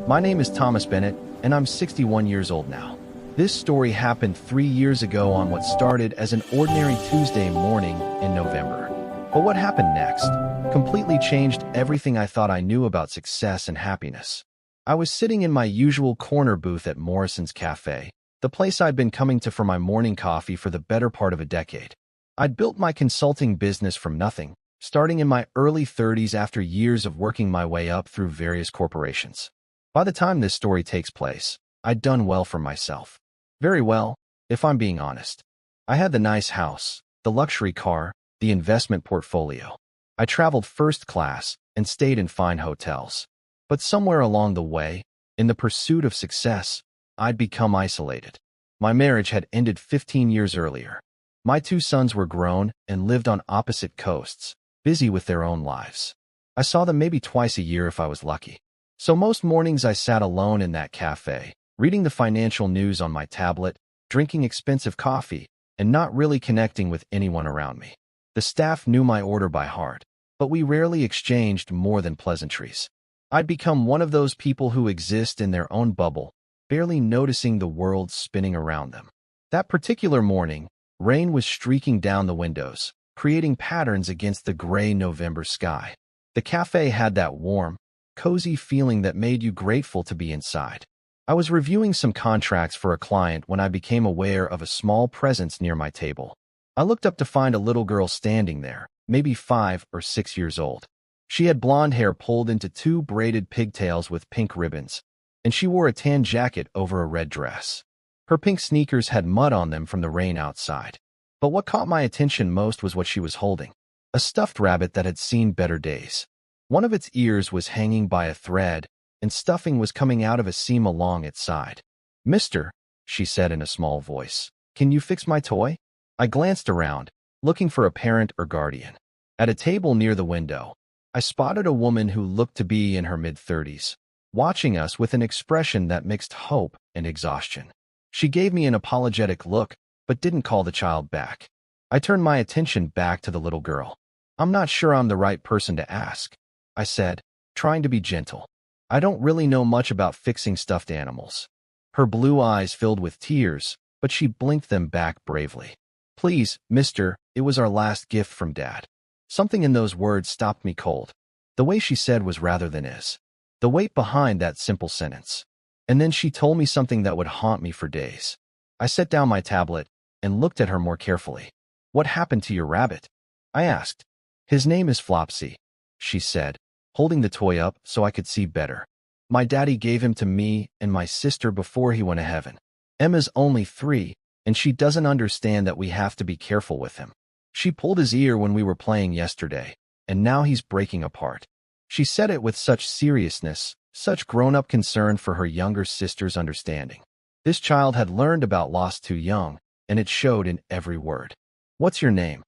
My name is Thomas Bennett, and I'm 61 years old now. This story happened 3 years ago on what started as an ordinary Tuesday morning in November. But what happened next completely changed everything I thought I knew about success and happiness. I was sitting in my usual corner booth at Morrison's Cafe, the place I'd been coming to for my morning coffee for the better part of a decade. I'd built my consulting business from nothing, starting in my early 30s after years of working my way up through various corporations. By the time this story takes place, I'd done well for myself. Very well, if I'm being honest. I had the nice house, the luxury car, the investment portfolio. I traveled first class and stayed in fine hotels. But somewhere along the way, in the pursuit of success, I'd become isolated. My marriage had ended 15 years earlier. My 2 sons were grown and lived on opposite coasts, busy with their own lives. I saw them maybe twice a year if I was lucky. So most mornings I sat alone in that cafe, reading the financial news on my tablet, drinking expensive coffee, and not really connecting with anyone around me. The staff knew my order by heart, but we rarely exchanged more than pleasantries. I'd become one of those people who exist in their own bubble, barely noticing the world spinning around them. That particular morning, rain was streaking down the windows, creating patterns against the gray November sky. The cafe had that warm, cozy feeling that made you grateful to be inside. I was reviewing some contracts for a client when I became aware of a small presence near my table. I looked up to find a little girl standing there, maybe 5 or 6 years old. She had blonde hair pulled into 2 braided pigtails with pink ribbons, and she wore a tan jacket over a red dress. Her pink sneakers had mud on them from the rain outside. But what caught my attention most was what she was holding. A stuffed rabbit that had seen better days. One of its ears was hanging by a thread, and stuffing was coming out of a seam along its side. "Mister," she said in a small voice, "can you fix my toy?" I glanced around, looking for a parent or guardian. At a table near the window, I spotted a woman who looked to be in her mid-30s, watching us with an expression that mixed hope and exhaustion. She gave me an apologetic look, but didn't call the child back. I turned my attention back to the little girl. "I'm not sure I'm the right person to ask," I said, trying to be gentle. "I don't really know much about fixing stuffed animals." Her blue eyes filled with tears, but she blinked them back bravely. "Please, mister, it was our last gift from Dad." Something in those words stopped me cold. The way she said was rather than is. The weight behind that simple sentence. And then she told me something that would haunt me for days. I set down my tablet and looked at her more carefully. "What happened to your rabbit?" I asked. "His name is Flopsy," she said, holding the toy up so I could see better. "My daddy gave him to me and my sister before he went to heaven. Emma's only 3, and she doesn't understand that we have to be careful with him. She pulled his ear when we were playing yesterday, and now he's breaking apart." She said it with such seriousness, such grown-up concern for her younger sister's understanding. This child had learned about loss too young, and it showed in every word. "What's your name?"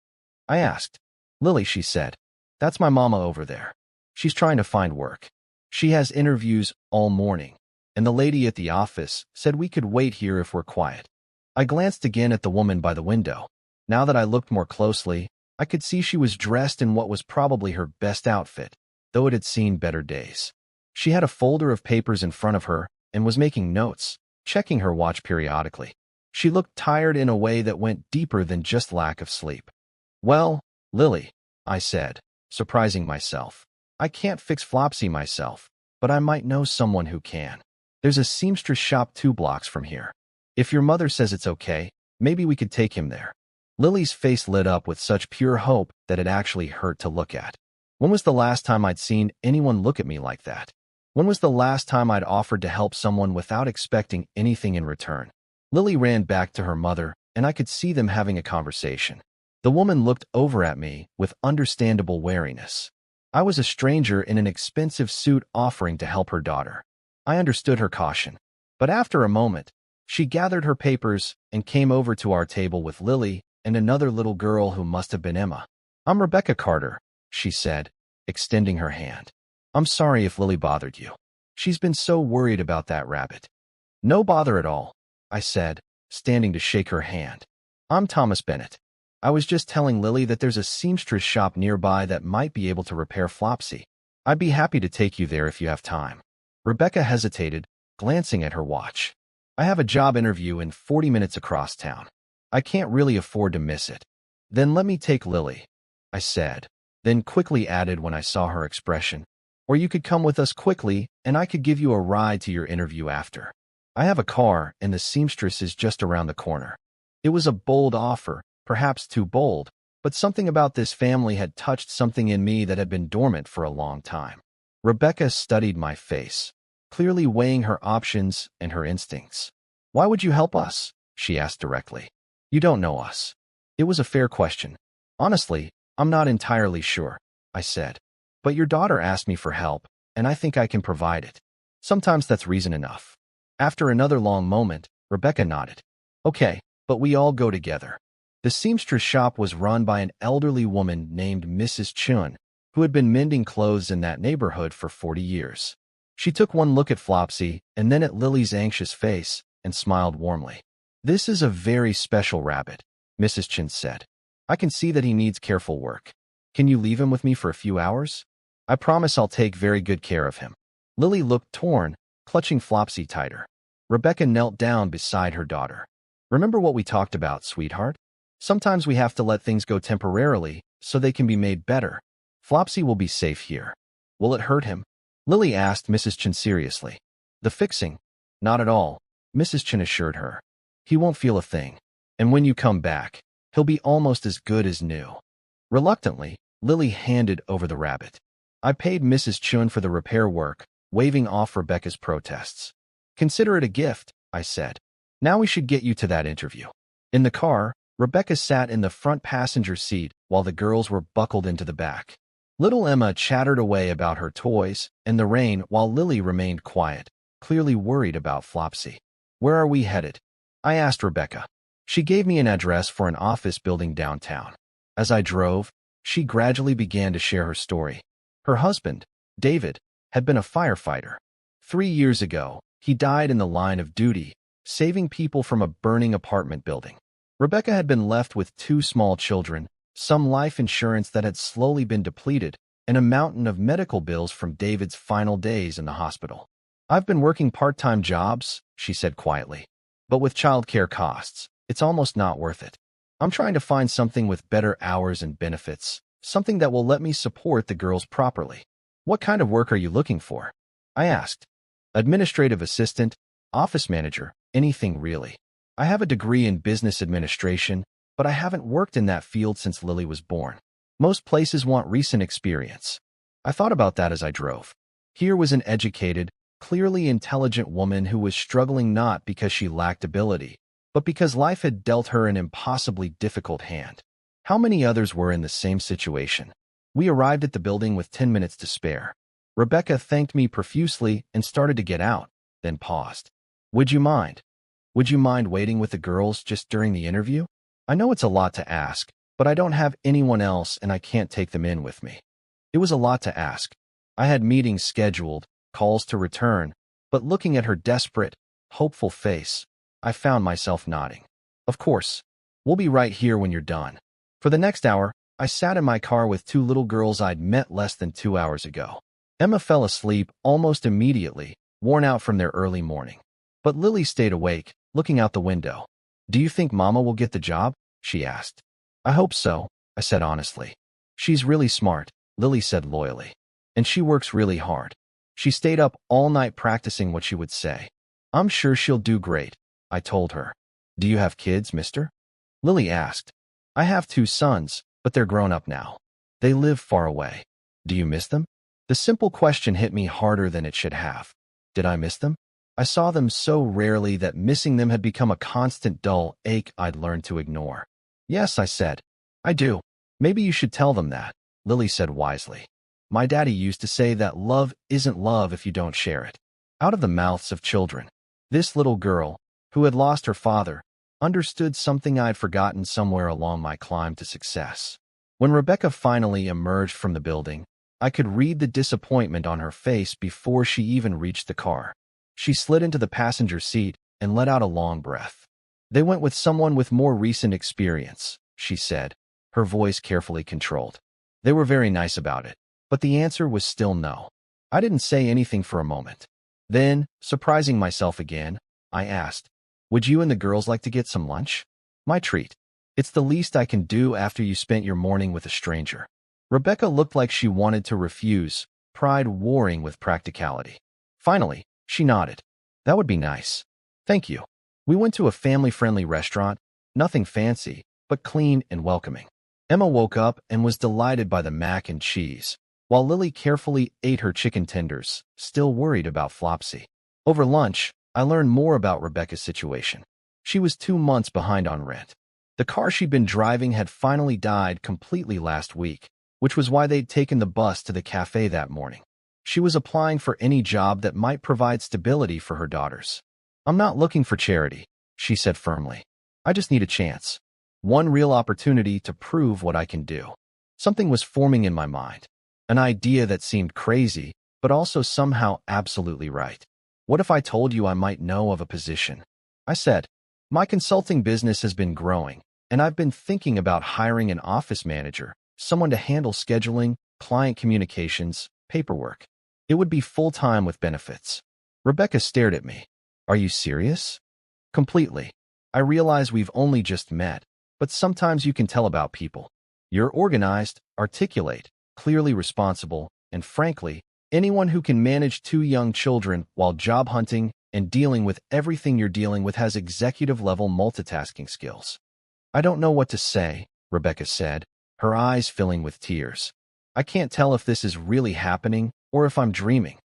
I asked. "Lily," she said. "That's my mama over there. She's trying to find work. She has interviews all morning, and the lady at the office said we could wait here if we're quiet." I glanced again at the woman by the window. Now that I looked more closely, I could see she was dressed in what was probably her best outfit, though it had seen better days. She had a folder of papers in front of her and was making notes, checking her watch periodically. She looked tired in a way that went deeper than just lack of sleep. "Well, Lily," I said, surprising myself. "I can't fix Flopsy myself, but I might know someone who can. There's a seamstress shop 2 blocks from here. If your mother says it's okay, maybe we could take him there." Lily's face lit up with such pure hope that it actually hurt to look at. When was the last time I'd seen anyone look at me like that? When was the last time I'd offered to help someone without expecting anything in return? Lily ran back to her mother, and I could see them having a conversation. The woman looked over at me with understandable wariness. I was a stranger in an expensive suit offering to help her daughter. I understood her caution. But after a moment, she gathered her papers and came over to our table with Lily and another little girl who must have been Emma. "I'm Rebecca Carter," she said, extending her hand. "I'm sorry if Lily bothered you. She's been so worried about that rabbit." "No bother at all," I said, standing to shake her hand. "I'm Thomas Bennett. I was just telling Lily that there's a seamstress shop nearby that might be able to repair Flopsy. I'd be happy to take you there if you have time." Rebecca hesitated, glancing at her watch. I have a job interview in 40 minutes across town. I can't really afford to miss it. Then let me take Lily, I said, then quickly added when I saw her expression. Or you could come with us quickly, and I could give you a ride to your interview after. I have a car, and the seamstress is just around the corner. It was a bold offer, perhaps too bold, but something about this family had touched something in me that had been dormant for a long time. Rebecca studied my face, clearly weighing her options and her instincts. Why would you help us? She asked directly. You don't know us. It was a fair question. Honestly, I'm not entirely sure, I said. But your daughter asked me for help, and I think I can provide it. Sometimes that's reason enough. After another long moment, Rebecca nodded. Okay, but we all go together. The seamstress shop was run by an elderly woman named Mrs. Chun, who had been mending clothes in that neighborhood for 40 years. She took one look at Flopsy and then at Lily's anxious face and smiled warmly. This is a very special rabbit, Mrs. Chun said. I can see that he needs careful work. Can you leave him with me for a few hours? I promise I'll take very good care of him. Lily looked torn, clutching Flopsy tighter. Rebecca knelt down beside her daughter. Remember what we talked about, sweetheart? Sometimes we have to let things go temporarily so they can be made better. Flopsy will be safe here. Will it hurt him? Lily asked Mrs. Chun seriously. The fixing? Not at all, Mrs. Chun assured her. He won't feel a thing. And when you come back, he'll be almost as good as new. Reluctantly, Lily handed over the rabbit. I paid Mrs. Chun for the repair work, waving off Rebecca's protests. Consider it a gift, I said. Now we should get you to that interview. In the car, Rebecca sat in the front passenger seat while the girls were buckled into the back. Little Emma chattered away about her toys and the rain while Lily remained quiet, clearly worried about Flopsy. Where are we headed? I asked Rebecca. She gave me an address for an office building downtown. As I drove, she gradually began to share her story. Her husband, David, had been a firefighter. 3 years ago, he died in the line of duty, saving people from a burning apartment building. Rebecca had been left with 2 small children, some life insurance that had slowly been depleted, and a mountain of medical bills from David's final days in the hospital. I've been working part-time jobs, she said quietly. But with childcare costs, it's almost not worth it. I'm trying to find something with better hours and benefits, something that will let me support the girls properly. What kind of work are you looking for? I asked. Administrative assistant, office manager, anything really. I have a degree in business administration, but I haven't worked in that field since Lily was born. Most places want recent experience. I thought about that as I drove. Here was an educated, clearly intelligent woman who was struggling not because she lacked ability, but because life had dealt her an impossibly difficult hand. How many others were in the same situation? We arrived at the building with 10 minutes to spare. Rebecca thanked me profusely and started to get out, then paused. Would you mind? Would you mind waiting with the girls just during the interview? I know it's a lot to ask, but I don't have anyone else and I can't take them in with me. It was a lot to ask. I had meetings scheduled, calls to return, but looking at her desperate, hopeful face, I found myself nodding. Of course. We'll be right here when you're done. For the next hour, I sat in my car with 2 little girls I'd met less than 2 hours ago. Emma fell asleep almost immediately, worn out from their early morning. But Lily stayed awake, looking out the window. Do you think Mama will get the job? She asked. I hope so, I said honestly. She's really smart, Lily said loyally. And she works really hard. She stayed up all night practicing what she would say. I'm sure she'll do great, I told her. Do you have kids, mister? Lily asked. I have 2 sons, but they're grown up now. They live far away. Do you miss them? The simple question hit me harder than it should have. Did I miss them? I saw them so rarely that missing them had become a constant dull ache I'd learned to ignore. Yes, I said. I do. Maybe you should tell them that, Lily said wisely. My daddy used to say that love isn't love if you don't share it. Out of the mouths of children. This little girl, who had lost her father, understood something I'd forgotten somewhere along my climb to success. When Rebecca finally emerged from the building, I could read the disappointment on her face before she even reached the car. She slid into the passenger seat and let out a long breath. They went with someone with more recent experience, she said, her voice carefully controlled. They were very nice about it, but the answer was still no. I didn't say anything for a moment. Then, surprising myself again, I asked, "Would you and the girls like to get some lunch?" "My treat. It's the least I can do after you spent your morning with a stranger." Rebecca looked like she wanted to refuse, pride warring with practicality. Finally, she nodded. "That would be nice. Thank you." We went to a family-friendly restaurant, nothing fancy, but clean and welcoming. Emma woke up and was delighted by the mac and cheese, while Lily carefully ate her chicken tenders, still worried about Flopsy. Over lunch, I learned more about Rebecca's situation. She was 2 months behind on rent. The car she'd been driving had finally died completely last week, which was why they'd taken the bus to the cafe that morning. She was applying for any job that might provide stability for her daughters. "I'm not looking for charity," she said firmly. "I just need a chance. One real opportunity to prove what I can do." Something was forming in my mind. An idea that seemed crazy, but also somehow absolutely right. "What if I told you I might know of a position?" I said. "My consulting business has been growing, and I've been thinking about hiring an office manager, someone to handle scheduling, client communications, paperwork. It would be full-time with benefits." Rebecca stared at me. "Are you serious?" "Completely. I realize we've only just met, but sometimes you can tell about people. You're organized, articulate, clearly responsible, and frankly, anyone who can manage 2 young children while job hunting and dealing with everything you're dealing with has executive-level multitasking skills." "I don't know what to say," Rebecca said, her eyes filling with tears. "I can't tell if this is really happening or if I'm dreaming."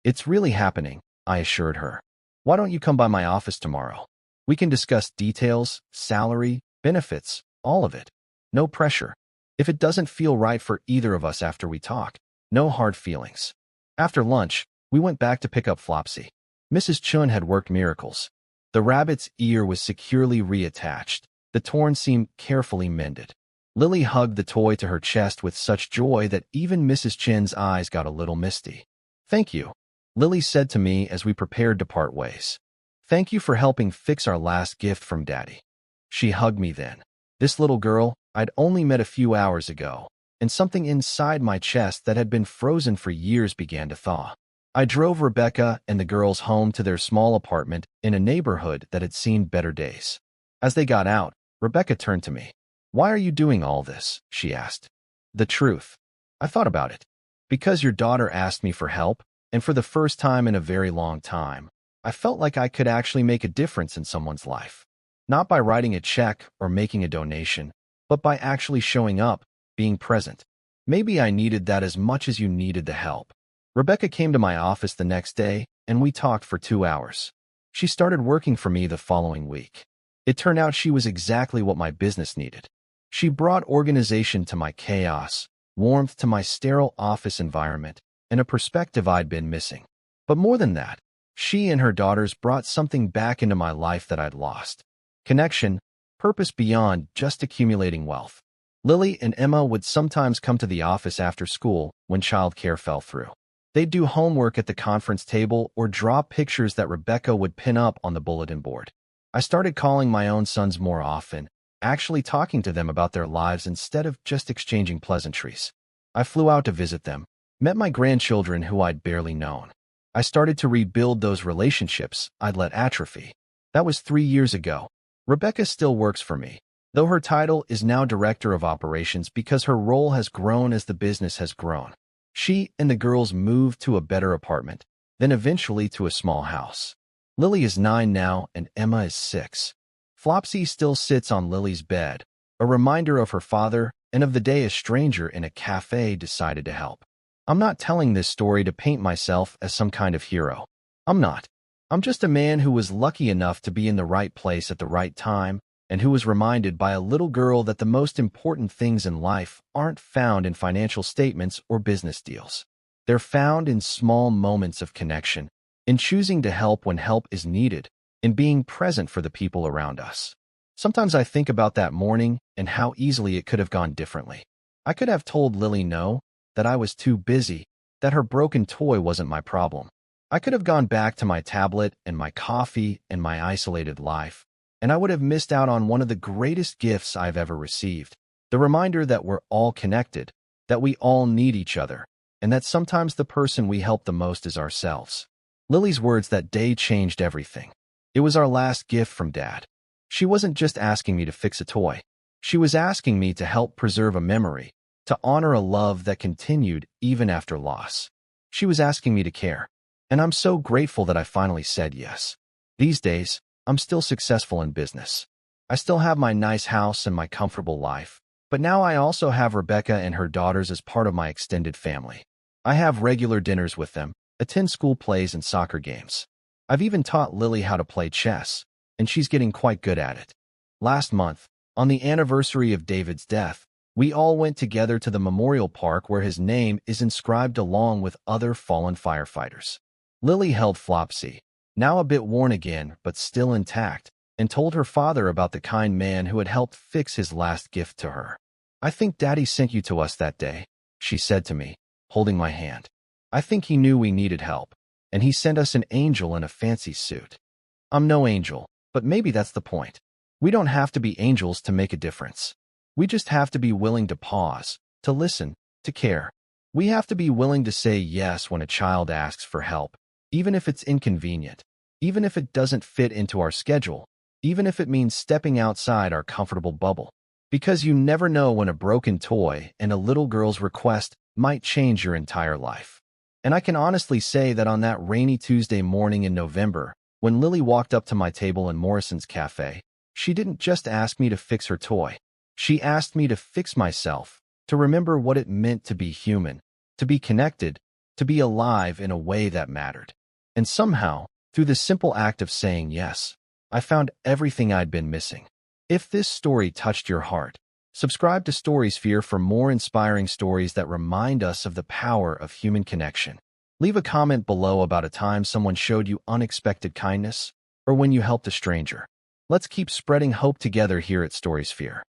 "It's really happening," I assured her. "Why don't you come by my office tomorrow? We can discuss details, salary, benefits, all of it. No pressure. If it doesn't feel right for either of us after we talk, no hard feelings." After lunch, we went back to pick up Flopsy. Mrs. Chun had worked miracles. The rabbit's ear was securely reattached, the torn seam carefully mended. Lily hugged the toy to her chest with such joy that even Mrs. Chin's eyes got a little misty. "Thank you," Lily said to me as we prepared to part ways. "Thank you for helping fix our last gift from Daddy." She hugged me then. This little girl I'd only met a few hours ago, and something inside my chest that had been frozen for years began to thaw. I drove Rebecca and the girls home to their small apartment in a neighborhood that had seen better days. As they got out, Rebecca turned to me. "Why are you doing all this?" she asked. "The truth. I thought about it. Because your daughter asked me for help, and for the first time in a very long time, I felt like I could actually make a difference in someone's life. Not by writing a check or making a donation, but by actually showing up, being present. Maybe I needed that as much as you needed the help." Rebecca came to my office the next day, and we talked for 2 hours. She started working for me the following week. It turned out she was exactly what my business needed. She brought organization to my chaos, warmth to my sterile office environment, and a perspective I'd been missing. But more than that, she and her daughters brought something back into my life that I'd lost. Connection, purpose beyond just accumulating wealth. Lily and Emma would sometimes come to the office after school when childcare fell through. They'd do homework at the conference table or draw pictures that Rebecca would pin up on the bulletin board. I started calling my own sons more often, actually talking to them about their lives instead of just exchanging pleasantries. I flew out to visit them, met my grandchildren who I'd barely known. I started to rebuild those relationships I'd let atrophy. That was 3 years ago. Rebecca still works for me, though her title is now Director of Operations because her role has grown as the business has grown. She and the girls moved to a better apartment, then eventually to a small house. Lily is 9 now and Emma is 6. Flopsy still sits on Lily's bed, a reminder of her father and of the day a stranger in a cafe decided to help. I'm not telling this story to paint myself as some kind of hero. I'm not. I'm just a man who was lucky enough to be in the right place at the right time and who was reminded by a little girl that the most important things in life aren't found in financial statements or business deals. They're found in small moments of connection, in choosing to help when help is needed, in being present for the people around us. Sometimes I think about that morning and how easily it could have gone differently. I could have told Lily no, that I was too busy, that her broken toy wasn't my problem. I could have gone back to my tablet and my coffee and my isolated life, and I would have missed out on one of the greatest gifts I've ever received, the reminder that we're all connected, that we all need each other, and that sometimes the person we help the most is ourselves. Lily's words that day changed everything. It was our last gift from Dad. She wasn't just asking me to fix a toy. She was asking me to help preserve a memory, to honor a love that continued even after loss. She was asking me to care. And I'm so grateful that I finally said yes. These days, I'm still successful in business. I still have my nice house and my comfortable life. But now I also have Rebecca and her daughters as part of my extended family. I have regular dinners with them, attend school plays and soccer games. I've even taught Lily how to play chess, and she's getting quite good at it. Last month, on the anniversary of David's death, we all went together to the memorial park where his name is inscribed along with other fallen firefighters. Lily held Flopsy, now a bit worn again but still intact, and told her father about the kind man who had helped fix his last gift to her. "I think Daddy sent you to us that day," she said to me, holding my hand. "I think he knew we needed help, and he sent us an angel in a fancy suit." I'm no angel, but maybe that's the point. We don't have to be angels to make a difference. We just have to be willing to pause, to listen, to care. We have to be willing to say yes when a child asks for help, even if it's inconvenient, even if it doesn't fit into our schedule, even if it means stepping outside our comfortable bubble. Because you never know when a broken toy and a little girl's request might change your entire life. And I can honestly say that on that rainy Tuesday morning in November, when Lily walked up to my table in Morrison's cafe, she didn't just ask me to fix her toy. She asked me to fix myself, to remember what it meant to be human, to be connected, to be alive in a way that mattered. And somehow, through the simple act of saying yes, I found everything I'd been missing. If this story touched your heart, subscribe to Storysphere for more inspiring stories that remind us of the power of human connection. Leave a comment below about a time someone showed you unexpected kindness, or when you helped a stranger. Let's keep spreading hope together here at Storysphere.